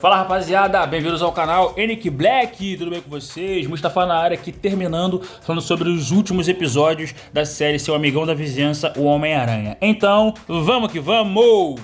Fala rapaziada, bem-vindos ao canal Enick Black, tudo bem com vocês? Mustafa na área aqui terminando, falando sobre os últimos episódios da série Seu Amigão da Vizinhança, o Homem-Aranha. Então, vamos que vamos!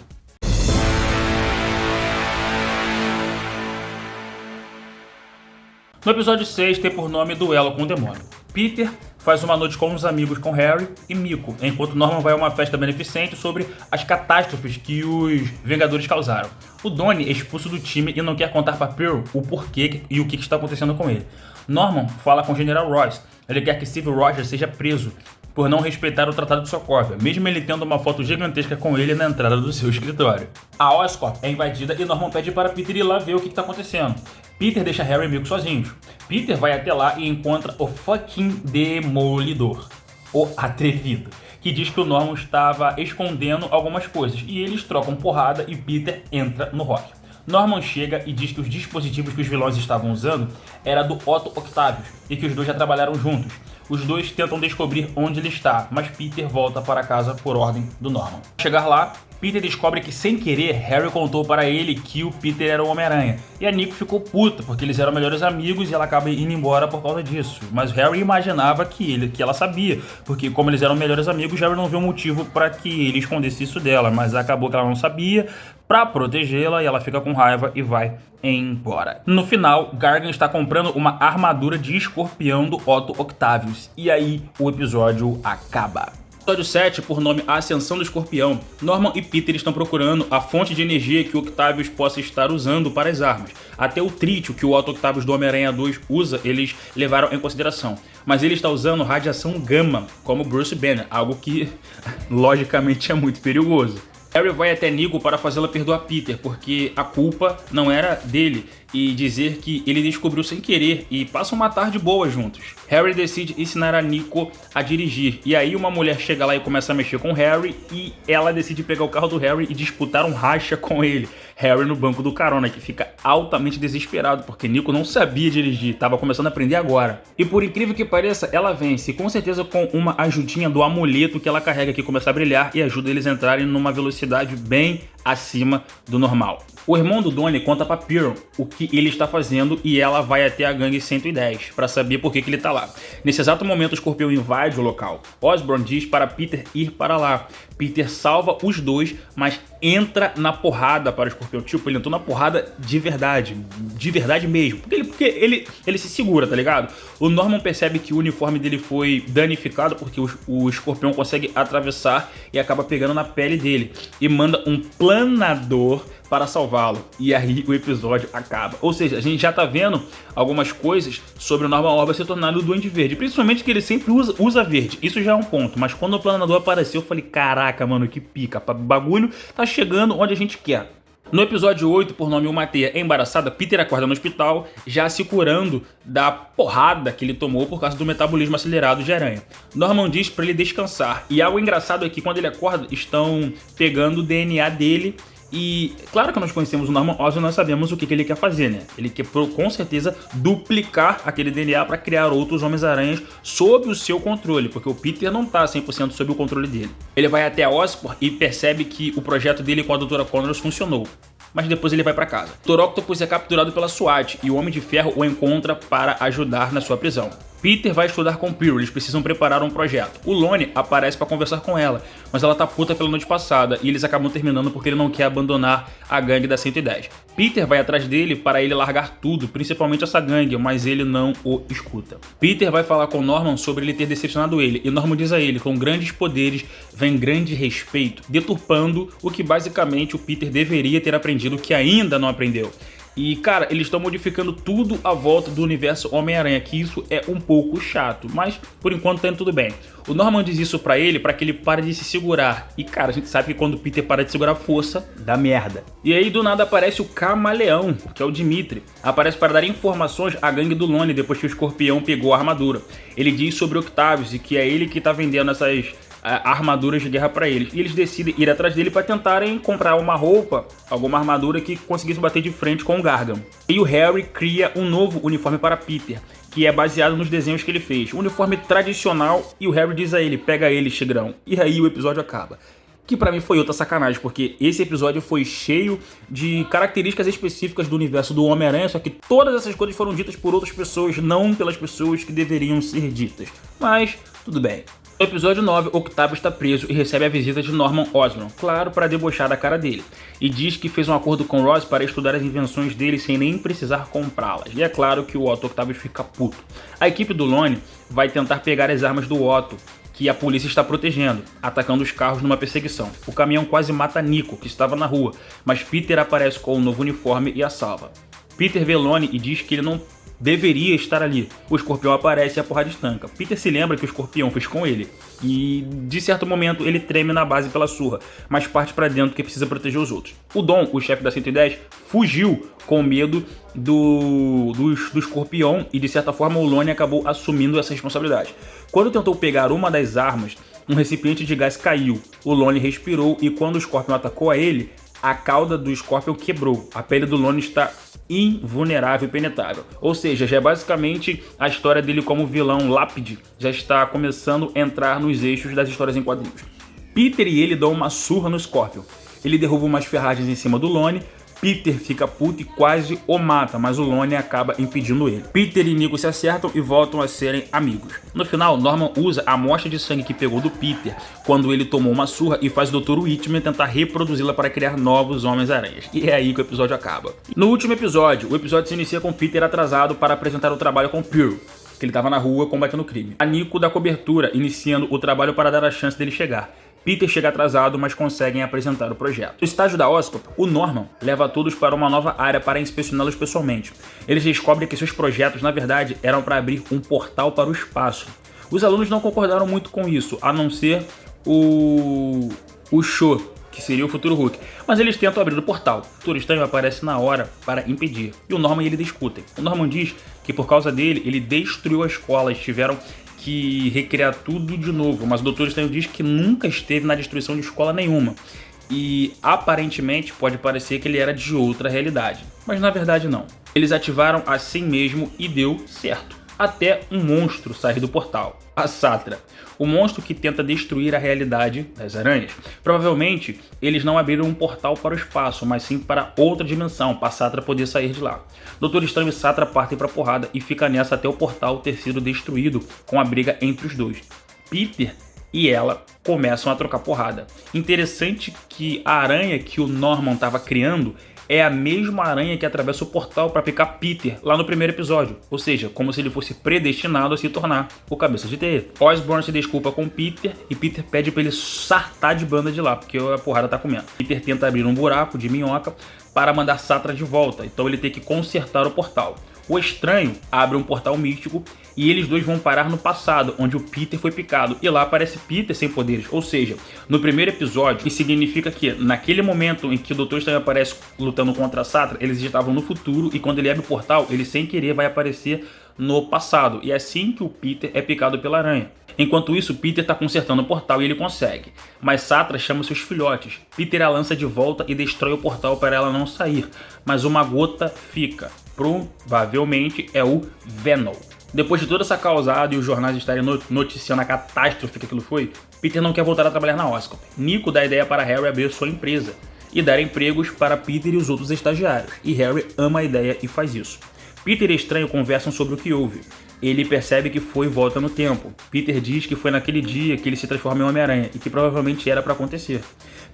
No episódio 6 tem por nome Duelo com o Demônio. Peter faz uma noite com uns amigos com Harry e Mico, enquanto Norman vai a uma festa beneficente sobre as catástrofes que os Vingadores causaram. O Donnie é expulso do time e não quer contar para Pearl o porquê e o que está acontecendo com ele. Norman fala com o General Ross. Ele quer que Steve Rogers seja preso por não respeitar o Tratado de Sokovia, mesmo ele tendo uma foto gigantesca com ele na entrada do seu escritório. A Oscorp é invadida e Norman pede para Peter ir lá ver o que está acontecendo. Peter deixa Harry e Mico sozinhos. Peter vai até lá e encontra o fucking Demolidor, o atrevido, que diz que o Norman estava escondendo algumas coisas, e eles trocam porrada e Peter entra no rock. Norman chega e diz que os dispositivos que os vilões estavam usando era do Otto Octavius e que os dois já trabalharam juntos. Os dois tentam descobrir onde ele está, mas Peter volta para casa por ordem do Norman. Ao chegar lá, Peter descobre que sem querer Harry contou para ele que o Peter era o Homem-Aranha. E a Nico ficou puta, porque eles eram melhores amigos e ela acaba indo embora por causa disso. Mas Harry imaginava que ela sabia, porque como eles eram melhores amigos, Harry não viu motivo para que ele escondesse isso dela. Mas acabou que ela não sabia, para protegê-la, e ela fica com raiva e vai embora. No final, Gargan está comprando uma armadura de escorpião do Otto Octavius. E aí o episódio acaba. Episódio 7, por nome A Ascensão do Escorpião, Norman e Peter estão procurando a fonte de energia que o Octavius possa estar usando para as armas. Até o trítio que o Otto Octavius do Homem-Aranha 2 usa, eles levaram em consideração. Mas ele está usando radiação gama, como Bruce Banner, algo que logicamente é muito perigoso. Harry vai até Nico para fazê-la perdoar Peter, porque a culpa não era dele, e dizer que ele descobriu sem querer, e passam uma tarde boa juntos. Harry decide ensinar a Nico a dirigir, e aí uma mulher chega lá e começa a mexer com Harry, e ela decide pegar o carro do Harry e disputar um racha com ele. Harry no banco do carona, que fica altamente desesperado, porque Nico não sabia dirigir, estava começando a aprender agora. E por incrível que pareça, ela vence, com certeza com uma ajudinha do amuleto que ela carrega, que começa a brilhar e ajuda eles a entrarem numa velocidade bem acima do normal. O irmão do Donnie conta pra Pearl o que ele está fazendo e ela vai até a gangue 110 para saber por que ele tá lá. Nesse exato momento o escorpião invade o local. Osborn diz para Peter ir para lá. Peter salva os dois, mas entra na porrada para o escorpião. Tipo, ele entrou na porrada de verdade mesmo. Porque ele se segura, tá ligado? O Norman percebe que o uniforme dele foi danificado porque o escorpião consegue atravessar e acaba pegando na pele dele. E manda um planador para salvá-lo. E aí o episódio acaba. Ou seja, a gente já tá vendo algumas coisas sobre o Norman Osborn se tornando o Duende Verde. Principalmente que ele sempre usa verde. Isso já é um ponto. Mas quando o planador apareceu, eu falei, caraca, mano, que pica. O bagulho tá chegando onde a gente quer. No episódio 8, por nome Uma Teia Embaraçada, Peter acorda no hospital, já se curando da porrada que ele tomou por causa do metabolismo acelerado de aranha. Norman diz pra ele descansar. E algo engraçado é que quando ele acorda, estão pegando o DNA dele. E claro que nós conhecemos o Norman Osborn, nós sabemos o que ele quer fazer, né? Ele quer com certeza duplicar aquele DNA para criar outros Homens-Aranhas sob o seu controle, porque o Peter não tá 100% sob o controle dele. Ele vai até a Oscorp e percebe que o projeto dele com a Dra. Connors funcionou. Mas depois ele vai para casa. Dr. Octopus é capturado pela SWAT e o Homem de Ferro o encontra para ajudar na sua prisão. Peter vai estudar com Pearl, eles precisam preparar um projeto. O Lone aparece para conversar com ela, mas ela tá puta pela noite passada e eles acabam terminando porque ele não quer abandonar a gangue da 110. Peter vai atrás dele para ele largar tudo, principalmente essa gangue, mas ele não o escuta. Peter vai falar com Norman sobre ele ter decepcionado ele, e Norman diz a ele, com grandes poderes vem grande respeito, deturpando o que basicamente o Peter deveria ter aprendido que ainda não aprendeu. E, cara, eles estão modificando tudo à volta do universo Homem-Aranha, que isso é um pouco chato, mas por enquanto tá indo tudo bem. O Norman diz isso pra ele, pra que ele pare de se segurar. E, cara, a gente sabe que quando o Peter para de segurar força, dá merda. E aí, do nada, aparece o Camaleão, que é o Dimitri. Aparece para dar informações à gangue do Lone depois que o escorpião pegou a armadura. Ele diz sobre Octavius e que é ele que tá vendendo essas armaduras de guerra para eles. E eles decidem ir atrás dele para tentarem comprar uma roupa, alguma armadura que conseguisse bater de frente com o Gargan. E o Harry cria um novo uniforme para Peter, que é baseado nos desenhos que ele fez. Um uniforme tradicional, e o Harry diz a ele, pega ele, Tigrão. E aí o episódio acaba. Que pra mim foi outra sacanagem, porque esse episódio foi cheio de características específicas do universo do Homem-Aranha, só que todas essas coisas foram ditas por outras pessoas, não pelas pessoas que deveriam ser ditas. Mas, tudo bem. No episódio 9, Octavio está preso e recebe a visita de Norman Osborn, claro, para debochar da cara dele, e diz que fez um acordo com Ross para estudar as invenções dele sem nem precisar comprá-las. E é claro que o Otto Octavio fica puto. A equipe do Lone vai tentar pegar as armas do Otto, que a polícia está protegendo, atacando os carros numa perseguição. O caminhão quase mata Nico, que estava na rua, mas Peter aparece com o novo uniforme e a salva. Peter vê Lone e diz que ele não deveria estar ali. O Escorpião aparece e a porrada estanca. Peter se lembra que o Escorpião fez com ele, e de certo momento ele treme na base pela surra, mas parte pra dentro que precisa proteger os outros. O Dom, o chefe da 110, fugiu com medo do Escorpião e de certa forma o Lone acabou assumindo essa responsabilidade. Quando tentou pegar uma das armas, um recipiente de gás caiu. O Lone respirou e quando o Escorpião atacou a ele, a cauda do Escorpião quebrou. A pele do Lone está invulnerável e penetrável. Ou seja, já é basicamente a história dele como vilão lápide já está começando a entrar nos eixos das histórias em quadrinhos. Peter e ele dão uma surra no Scorpion. Ele derruba umas ferragens em cima do Lone. Peter fica puto e quase o mata, mas o Lone acaba impedindo ele. Peter e Nico se acertam e voltam a serem amigos. No final, Norman usa a amostra de sangue que pegou do Peter quando ele tomou uma surra e faz o Dr. Whitman tentar reproduzi-la para criar novos Homens-Aranhas. E é aí que o episódio acaba. No último episódio, o episódio se inicia com Peter atrasado para apresentar o trabalho com Pearl, que ele estava na rua combatendo o crime. A Nico dá cobertura, iniciando o trabalho para dar a chance dele chegar. Peter chega atrasado, mas conseguem apresentar o projeto. No estágio da Oscorp, o Norman leva todos para uma nova área para inspecioná-los pessoalmente. Eles descobrem que seus projetos, na verdade, eram para abrir um portal para o espaço. Os alunos não concordaram muito com isso, a não ser o Sho, que seria o futuro Hulk. Mas eles tentam abrir o portal. O Doutor Estranho aparece na hora para impedir. E o Norman e ele discutem. O Norman diz que por causa dele, ele destruiu a escola, eles tiveram que recriar tudo de novo, mas o Doutor Estranho diz que nunca esteve na destruição de escola nenhuma. E aparentemente pode parecer que ele era de outra realidade, mas na verdade não. Eles ativaram assim mesmo e deu certo. Até um monstro sair do portal, a Satra, o monstro que tenta destruir a realidade das aranhas. Provavelmente eles não abriram um portal para o espaço, mas sim para outra dimensão, para a Satra poder sair de lá. Doutor Estranho e Satra partem para a porrada e fica nessa até o portal ter sido destruído, com a briga entre os dois. Peter e ela começam a trocar porrada. Interessante que a aranha que o Norman estava criando é a mesma aranha que atravessa o portal para picar Peter lá no primeiro episódio, ou seja, como se ele fosse predestinado a se tornar o Cabeça de Teia. Osborn se desculpa com Peter e Peter pede para ele sartar de banda de lá, porque a porrada tá comendo. Peter tenta abrir um buraco de minhoca para mandar Satra de volta, então ele tem que consertar o portal. O Estranho abre um portal místico e eles dois vão parar no passado, onde o Peter foi picado, e lá aparece Peter sem poderes, ou seja, no primeiro episódio, isso significa que naquele momento em que o Doutor Estranho aparece lutando contra a Satra, eles estavam no futuro e quando ele abre o portal, ele sem querer vai aparecer no passado, e é assim que o Peter é picado pela aranha. Enquanto isso, Peter está consertando o portal e ele consegue, mas Satra chama seus filhotes. Peter a lança de volta e destrói o portal para ela não sair, mas uma gota fica. Provavelmente é o Venom. Depois de toda essa causada e os jornais estarem noticiando a catástrofe que aquilo foi, Peter não quer voltar a trabalhar na Oscorp. Nico dá a ideia para Harry abrir sua empresa e dar empregos para Peter e os outros estagiários, e Harry ama a ideia e faz isso. Peter e Estranho conversam sobre o que houve. Ele percebe que foi volta no tempo. Peter diz que foi naquele dia que ele se transforma em Homem-Aranha e que provavelmente era para acontecer.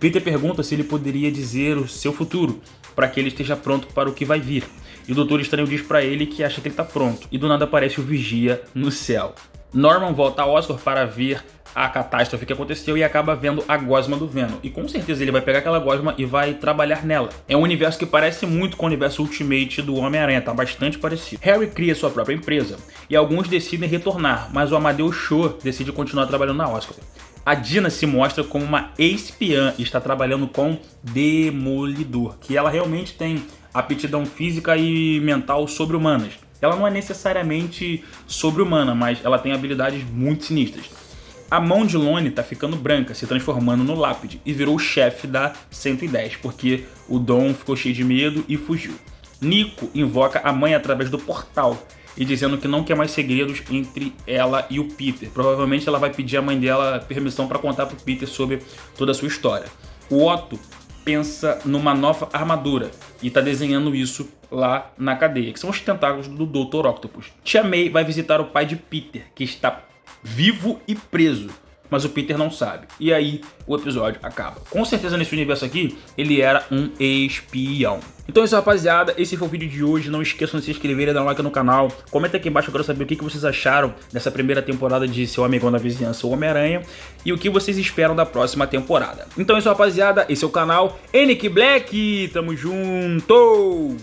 Peter pergunta se ele poderia dizer o seu futuro, para que ele esteja pronto para o que vai vir. E o Doutor Estranho diz para ele que acha que ele está pronto. E do nada aparece o Vigia no céu. Norman volta a Oscorp para ver a catástrofe que aconteceu e acaba vendo a gosma do Venom. E com certeza ele vai pegar aquela gosma e vai trabalhar nela. É um universo que parece muito com o universo Ultimate do Homem-Aranha, tá bastante parecido. Harry cria sua própria empresa e alguns decidem retornar, mas o Amadeus Cho decide continuar trabalhando na Oscorp. A Dina se mostra como uma espiã e está trabalhando com Demolidor, que ela realmente tem aptidão física e mental sobre-humanas. Ela não é necessariamente sobre-humana, mas ela tem habilidades muito sinistras. A mão de Lone tá ficando branca, se transformando no Lápide, e virou o chefe da 110, porque o Dom ficou cheio de medo e fugiu. Nico invoca a mãe através do portal, e dizendo que não quer mais segredos entre ela e o Peter. Provavelmente ela vai pedir à mãe dela permissão para contar pro Peter sobre toda a sua história. O Otto pensa numa nova armadura e tá desenhando isso lá na cadeia, que são os tentáculos do Dr. Octopus. Tia May vai visitar o pai de Peter, que está vivo e preso, mas o Peter não sabe. E aí o episódio acaba. Com certeza nesse universo aqui, ele era um espião. Então é isso, rapaziada, esse foi o vídeo de hoje. Não esqueçam de se inscrever e dar um like no canal. Comenta aqui embaixo, eu quero saber o que vocês acharam dessa primeira temporada de Seu Amigão da Vizinhança, o Homem-Aranha, e o que vocês esperam da próxima temporada. Então é isso, rapaziada, esse é o canal Enick Black, tamo junto!